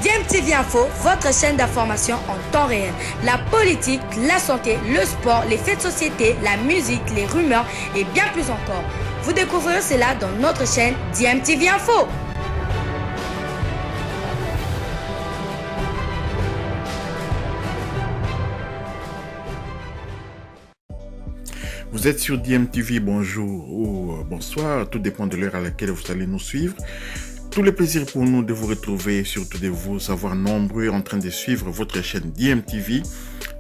DMTV Info, votre chaîne d'information en temps réel. La politique, la santé, le sport, les faits de société, la musique, les rumeurs et bien plus encore. Vous découvrirez cela dans notre chaîne DMTV Info. Vous êtes sur DMTV, bonjour ou bonsoir, tout dépend de l'heure à laquelle vous allez nous suivre. Tout le plaisir pour nous de vous retrouver, surtout de vous savoir nombreux en train de suivre votre chaîne DMTV.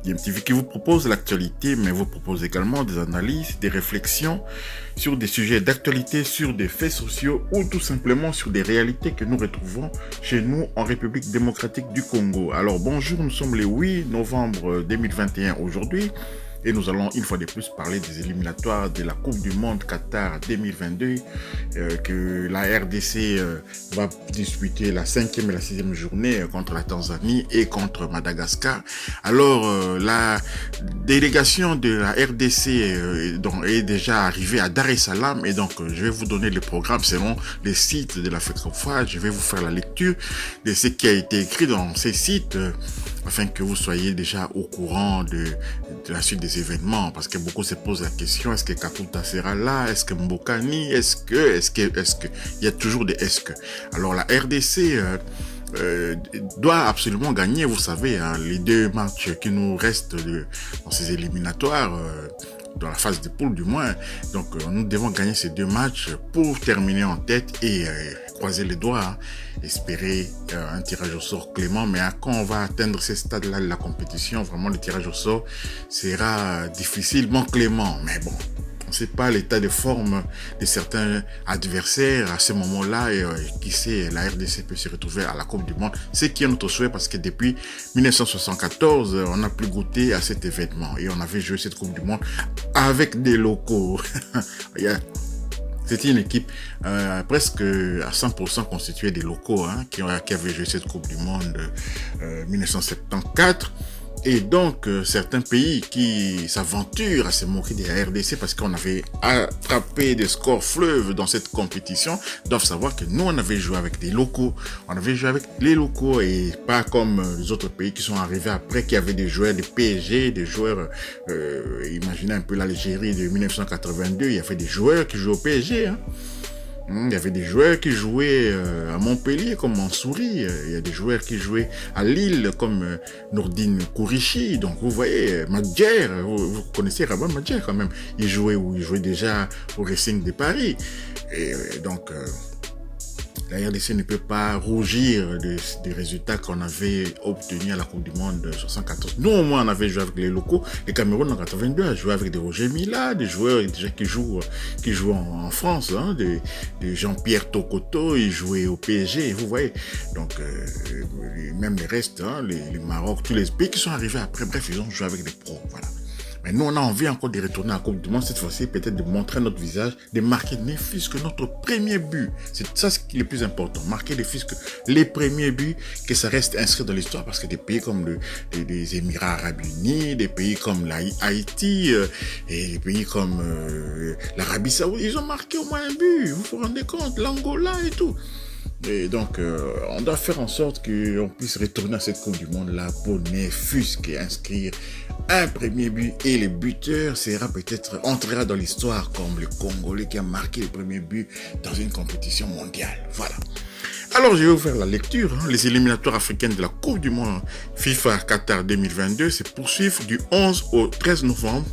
DMTV qui vous propose l'actualité, mais vous propose également des analyses, des réflexions sur des sujets d'actualité, sur des faits sociaux ou tout simplement sur des réalités que nous retrouvons chez nous en République démocratique du Congo. Alors bonjour, nous sommes le 8 novembre 2021 aujourd'hui. Et nous allons une fois de plus parler des éliminatoires de la Coupe du Monde Qatar 2022 que la RDC va disputer la 5e et la 6e journée contre la Tanzanie et contre Madagascar. Alors la délégation de la RDC est déjà arrivée à Dar es Salaam et donc je vais vous donner le programme selon les sites de la FECOFA. Je vais vous faire la lecture de ce qui a été écrit dans ces sites afin que vous soyez déjà au courant de la suite des événements, parce que beaucoup se posent la question, est-ce que Kakuta sera là, est-ce que Mbokani, est-ce que, il y a toujours des est-ce que. Alors la RDC doit absolument gagner, vous savez, hein, les deux matchs qui nous restent dans ces éliminatoires, dans la phase de poule du moins. Donc nous devons gagner ces deux matchs pour terminer en tête et croiser les doigts, hein, espérer un tirage au sort clément. Mais quand on va atteindre ce stade-là de la compétition, vraiment le tirage au sort sera difficilement clément. Mais bon, on ne sait pas l'état de forme de certains adversaires à ce moment-là et qui sait, la RDC peut se retrouver à la Coupe du Monde. C'est qui est notre souhait parce que depuis 1974, on n'a plus goûté à cet événement et on avait joué cette Coupe du Monde avec des locaux. C'était une équipe presque à 100% constituée des locaux, hein, qui avaient joué cette Coupe du Monde 1974. Et donc, certains pays qui s'aventurent à se moquer de la RDC parce qu'on avait attrapé des scores fleuves dans cette compétition doivent savoir que nous, on avait joué avec des locaux. On avait joué avec les locaux et pas comme les autres pays qui sont arrivés après, qui avaient des joueurs de PSG, des joueurs, imaginez un peu l'Algérie de 1982, il y avait des joueurs qui jouaient au PSG, hein. Il y avait des joueurs qui jouaient à Montpellier comme Mansouri, il y a des joueurs qui jouaient à Lille comme Nourdine Kourichi. Donc vous voyez, Madjer, vous connaissez Rabat Madjer quand même, il jouait déjà au Racing de Paris. Et donc la RDC ne peut pas rougir des résultats qu'on avait obtenus à la Coupe du Monde de 1974. Nous, au moins, on avait joué avec les locaux. Le Cameroun, en 82, a joué avec des Roger Mila, des joueurs déjà qui jouent en France, hein, des Jean-Pierre Tokoto, ils jouaient au PSG, vous voyez. Donc, même les restes, hein, les Maroc, tous les pays qui sont arrivés après, bref, ils ont joué avec des pros, voilà. Mais nous, on a envie encore de retourner à la Coupe du Monde, cette fois-ci, peut-être de montrer notre visage, de marquer ne fût-ce que notre premier but. C'est ça ce qui est le plus important, marquer ne fût-ce que les premiers buts, que ça reste inscrit dans l'histoire, parce que des pays comme les Émirats Arabes Unis, des pays comme Haïti, et des pays comme l'Arabie Saoudite, ils ont marqué au moins un but, vous vous rendez compte, l'Angola et tout. Et donc, on doit faire en sorte qu'on puisse retourner à cette Coupe du Monde-là pour ne fût-ce qu'inscrire un premier but. Et le buteur entrera dans l'histoire comme le Congolais qui a marqué le premier but dans une compétition mondiale. Voilà. Alors, je vais vous faire la lecture. Hein. Les éliminatoires africaines de la Coupe du Monde FIFA Qatar 2022 se poursuivent du 11 au 13 novembre.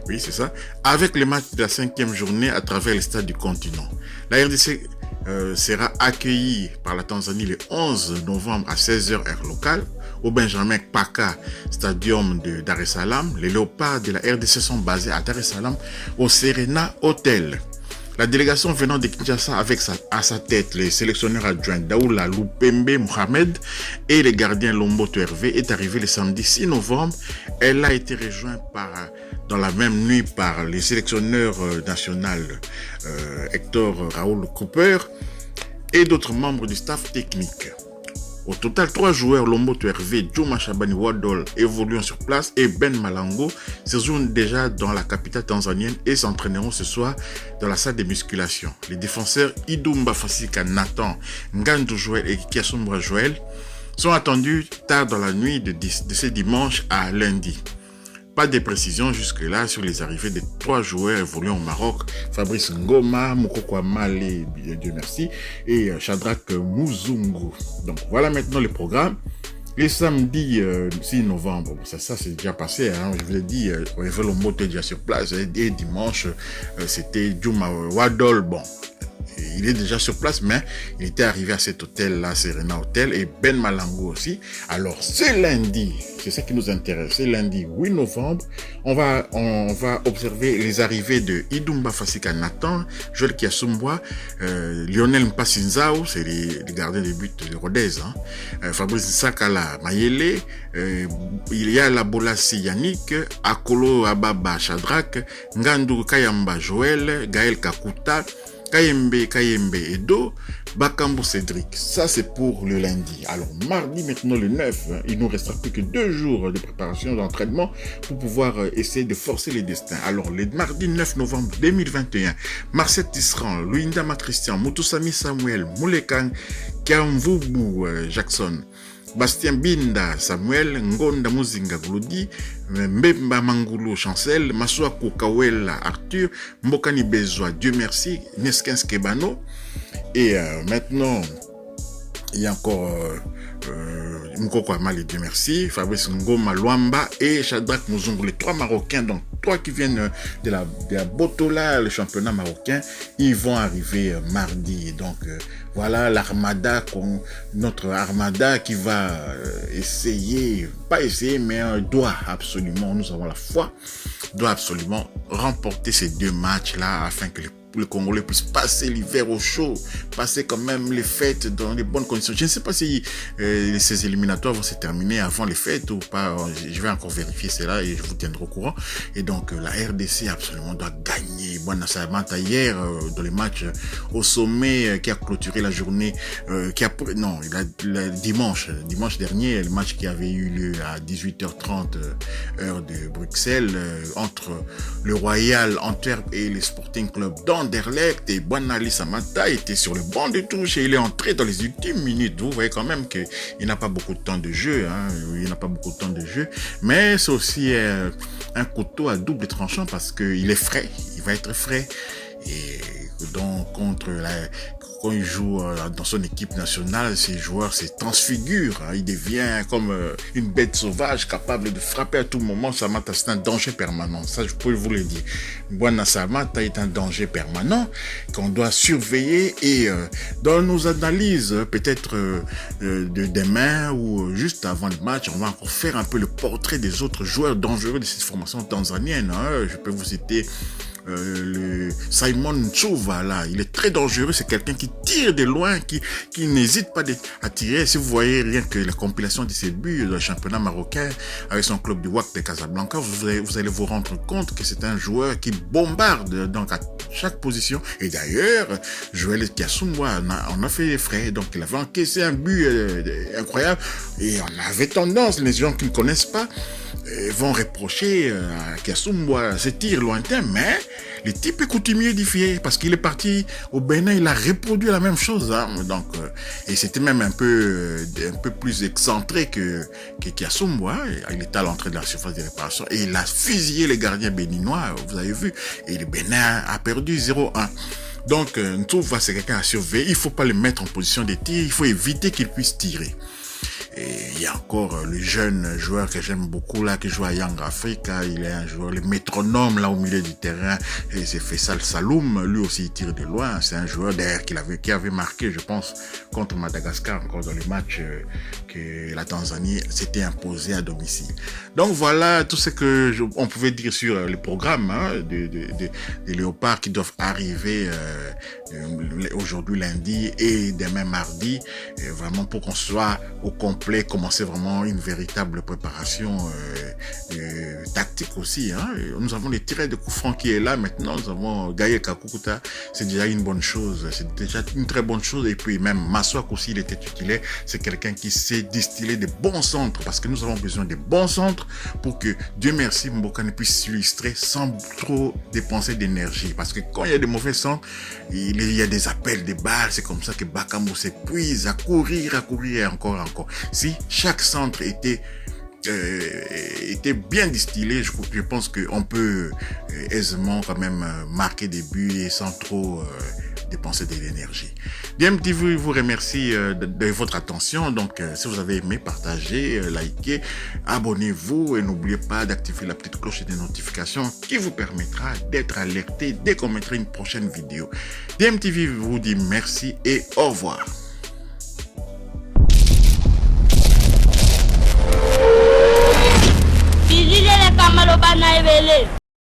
Oui, c'est ça. Avec les matchs de la 5e journée à travers les stades du continent. La RDC sera accueillie par la Tanzanie le 11 novembre à 16h heure locale au Benjamin Paka Stadium de Dar es Salaam. Les Léopards de la RDC sont basés à Dar es Salaam au Serena Hotel. La délégation venant de Kinshasa avec à sa tête les sélectionneurs adjoints Daoula Lupembe Mohamed et les gardiens Lomboto Hervé est arrivée le samedi 6 novembre. Elle a été rejointe dans la même nuit par les sélectionneurs national Hector Raoul Cooper et d'autres membres du staff technique. Au total, 3 joueurs, Lomboto Hervé, Juma Shabani Wadol, évoluant sur place et Ben Malango séjournent déjà dans la capitale tanzanienne et s'entraîneront ce soir dans la salle de musculation. Les défenseurs Idumba Fasika Nathan, Ngandou Joël et Kiassombra Joël sont attendus tard dans la nuit de ce dimanche à lundi. Pas de précision jusque-là sur les arrivées des 3 joueurs évoluant au Maroc, Fabrice Ngoma, Mukoko Male, Dieu merci, et Shadrack Muzungu. Donc voilà maintenant le programme. Le samedi 6 novembre, ça c'est déjà passé, hein, je vous l'ai dit, Lomboto est déjà sur place, et dimanche c'était Juma Wadol, bon. Il est déjà sur place, mais il était arrivé à cet hôtel-là, Serena Hotel, et Ben Malango aussi. Alors, ce lundi, c'est ça qui nous intéresse, ce lundi 8 novembre, on va observer les arrivées de Idumba Fasika Nathan, Joël Kiassombwa, Lionel Mpassinzao, c'est les gardiens de but de Rodez, hein, Fabrice Sakala Mayele, il y a la Bolassi Yannick, Akolo Ababa Shadrack, Ngandou Kayamba Joël, Gaël Kakuta, Kayembe Edo, Bakambo Cédric. Ça, c'est pour le lundi. Alors, mardi, maintenant le 9, il nous restera plus que 2 jours de préparation d'entraînement pour pouvoir essayer de forcer les destins. Alors, le mardi 9 novembre 2021, Marcel Tisserand, Louinda Matristian, Moutousami Samuel, Moulekang, Kiamvubu Jackson, Bastien Binda Samuel, Ngonda Muzinga Glodi, Mbemba Mangulu Chancel, Masuako Kawela Arthur, Mbokani Bezoa Dieu merci, Neskens Kebano. Et maintenant, il y a encore Mukoko Amali Dieu merci, Fabrice Ngoma Luamba et Shadrack Muzungu, les 3 Marocains, donc 3 qui viennent de la Botola, le championnat marocain, ils vont arriver mardi. Donc voilà l'armada, notre armada qui va essayer, pas essayer, mais doit absolument, nous avons la foi, doit absolument remporter ces 2 matchs-là afin que les Congolais puissent passer l'hiver au chaud, passer quand même les fêtes dans les bonnes conditions. Je ne sais pas si ces éliminatoires vont se terminer avant les fêtes ou pas. Je vais encore vérifier cela et je vous tiendrai au courant. Et donc la RDC absolument doit gagner. Bon, ça m'a hier dans les matchs au sommet qui a clôturé la journée, dimanche dernier, le match qui avait eu lieu à 18h30 heure de Bruxelles entre le Royal Antwerp et le Sporting Club d'Anderlecht, et Bonali Samata était sur le banc de touche et il est entré dans les ultimes minutes. Vous voyez quand même qu'il n'a pas beaucoup de temps de jeu, hein, il n'a pas beaucoup de temps de jeu, mais c'est aussi un couteau à double tranchant parce qu'il est frais, il va être frais. Et donc quand il joue dans son équipe nationale, ces joueurs se transfigurent, hein, il devient comme une bête sauvage capable de frapper à tout moment. Samata, c'est un danger permanent, ça je peux vous le dire. Bwana Samata est un danger permanent qu'on doit surveiller, et dans nos analyses peut-être de demain ou juste avant le match, on va encore faire un peu le portrait des autres joueurs dangereux de cette formation tanzanienne, hein. Je peux vous citer le Simon Chouva, là, il est très dangereux, c'est quelqu'un qui tire de loin, qui n'hésite pas à tirer. Si vous voyez rien que la compilation de ses buts dans le championnat marocain avec son club du WAC de Casablanca, vous allez vous rendre compte que c'est un joueur qui bombarde donc à chaque position. Et d'ailleurs, Joël Kiassombwa, on a fait les frais, donc il avait encaissé un but incroyable, et on avait tendance, les gens qui ne connaissent pas vont reprocher à Kiassombwa ce tir lointain, mais le type est coutumier édifié parce qu'il est parti au Bénin, il a reproduit la même chose, hein. Donc et c'était même un peu plus excentré que Kiassombwa. Il était à l'entrée de la surface de réparation et il a fusillé les gardiens béninois, vous avez vu, et le Bénin a perdu 0-1. Donc Ntouva, c'est quelqu'un à surveiller, il faut pas le mettre en position de tir, il faut éviter qu'il puisse tirer. Et il y a encore le jeune joueur que j'aime beaucoup là, qui joue à Young Africa. Il est un joueur, le métronome là au milieu du terrain. Et c'est Faisal Saloum. Lui aussi, il tire de loin. C'est un joueur d'ailleurs qui avait marqué, je pense, contre Madagascar, encore dans les matchs que la Tanzanie s'était imposée à domicile. Donc voilà tout ce que on pouvait dire sur le programme, hein, des Léopards qui doivent arriver aujourd'hui lundi et demain mardi, vraiment pour qu'on soit au complet fallait commencer vraiment une véritable préparation tactique aussi. Hein. Nous avons les tireurs de coups francs qui est là maintenant. Nous avons Gaye Kakukuta, c'est déjà une bonne chose. C'est déjà une très bonne chose. Et puis même Maswak aussi, il était titulaire. C'est quelqu'un qui sait distiller des bons centres parce que nous avons besoin de bons centres pour que, Dieu merci, Mbokani puisse s'illustrer sans trop dépenser d'énergie. Parce que quand il y a des mauvais centres, il y a des appels, des balles. C'est comme ça que Bakambu s'épuise à courir et encore. Si chaque centre était bien distillé, je pense qu'on peut aisément quand même marquer des buts et sans trop dépenser de l'énergie. DMTV vous remercie de votre attention. Donc, si vous avez aimé, partagez, likez, abonnez-vous et n'oubliez pas d'activer la petite cloche des notifications qui vous permettra d'être alerté dès qu'on mettra une prochaine vidéo. DMTV vous dit merci et au revoir.